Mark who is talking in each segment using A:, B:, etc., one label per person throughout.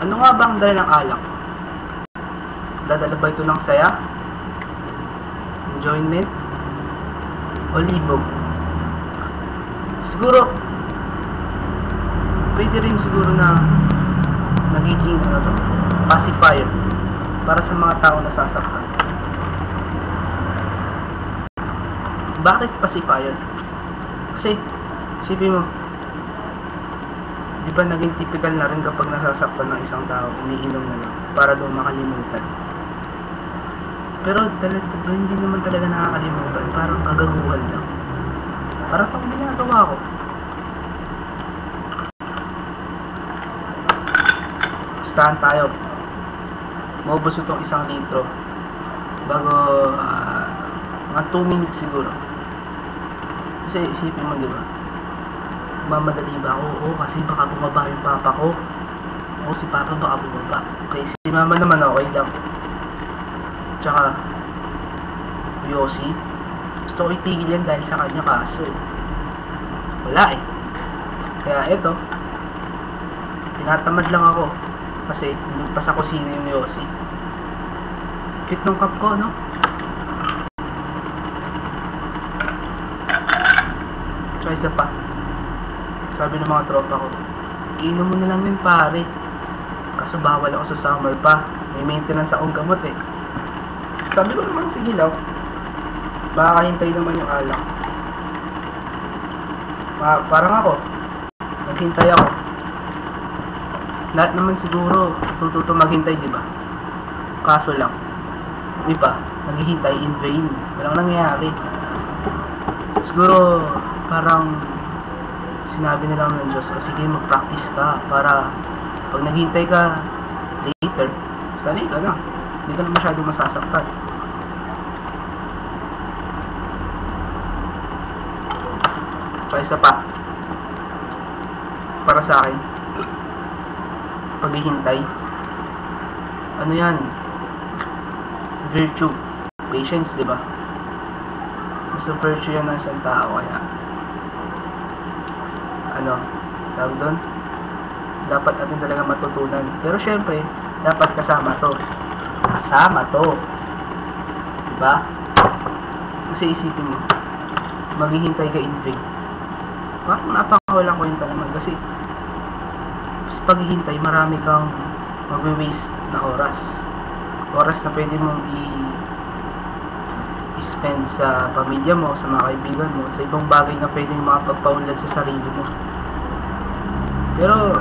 A: Ano nga ba ang dahil ng alak? Dadala ba ito ng saya? Enjoyment? O libog? Siguro, pwede rin siguro na nagiging pacifier para sa mga tao na sasaktan. Bakit pacifier? Kasi, isipin mo, di ba naging typical na rin kapag nasasaktan ng isang tao, umiinom na lang para doon makalimutan. Pero hindi naman talaga nakakalimutan, parang kagaguhan lang. Parang pang ginagawa ko. Pustahan tayo. Maubos itong 1 litro bago mga 2 minutes siguro. Kasi isipin mo, di ba? Mamadali ba ako? Oo, kasi baka bumaba yung papa ko. Oo, si papa baka bumaba. Okay, si mama naman okay lang. Tsaka Yossi, gusto ko itigil yan dahil sa kanya, kaso wala eh. Kaya eto, tinatamad lang ako kasi hindi pa sa kusina yung Yossi. Cute ng cup ko, no? Tsaka isa pa, sabi ng mga tropa ko, iinom mo na lang yun pare, kaso bawal ako sa summer pa, may maintenance akong gamot eh. Sabi ko naman, sige lang, makakahintay naman yung alak. Parang ako, naghintay ako. Lahat naman siguro tututo maghintay, di ba? Kaso lang, di ba, naghihintay in vain, walang nangyayari. Siguro parang sinabi nila ng Diyos, sige mag-practice ka para pag naghintay ka later, sanay ka na, hindi ka na masyado masasaktan. Tsaka isa pa, para sa akin, paghihintay, ano yan, virtue, patience, di ba? Gusto virtue yan ng isang tao, kaya ano, tawag doon, dapat natin talaga matutunan. Pero syempre, dapat kasama to, diba? Kasi isipin mo, maghihintay ka in vain, parang napakawalang kwenta naman. Kasi sa paghihintay, marami kang magwe-waste na oras na pwede mong i-spend sa pamilya mo, sa mga kaibigan mo, sa ibang bagay na pwede makapagpaunlad sa sarili mo. Pero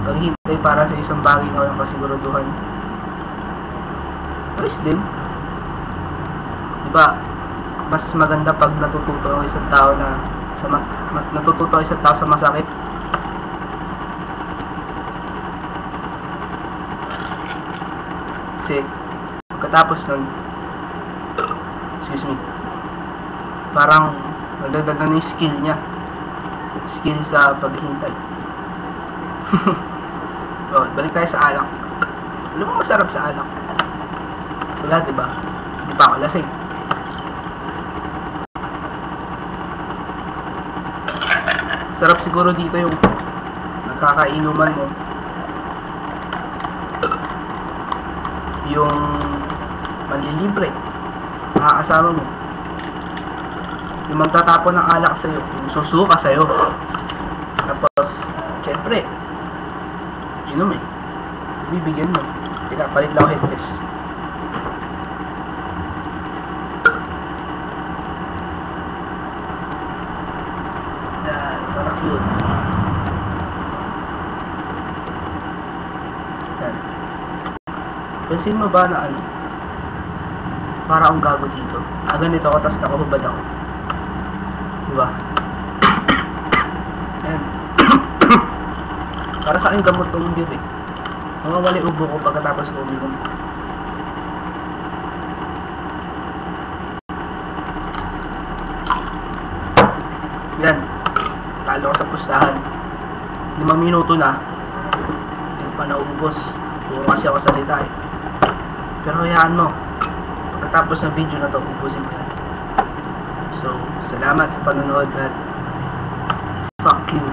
A: paghihintay para sa isang bagay na walang kasiguraduhan, ayos din, diba? Mas maganda pag natututo ang isang tao sa masakit. Kasi pagkatapos nun, parang nagdagdagan na yung skill sa paghihintay. So, balik tayo sa alak. Ano ba masarap sa alak? Wala, diba? Hindi pa ako lasing. Sarap siguro dito yung nagkakainuman mo, yung manlilibre, makakasama mo, yung magtatapon ng alak sa'yo, yung susuka sa'yo. Tapos, syempre, inom eh, bibigyan mo. Teka, palit lang ako headrest. Yan, parang cute. Yan. Pansin mo ba na ano, para akong gago dito. Ganito ako, tapos nakahubad ako. Diba? Ayan. Para sa akin gamot tong beer eh. Mawawala yung ubo ko pagkatapos ko uminom. Yan. Talo ko sa pustahan. 5 minuto na. Hindi pa naubos. Puro kasi ako salita eh. Pero hayaan mo. Pagkatapos ng video na to, ubusin ko yan. So, salamat sa panonood at fuck you.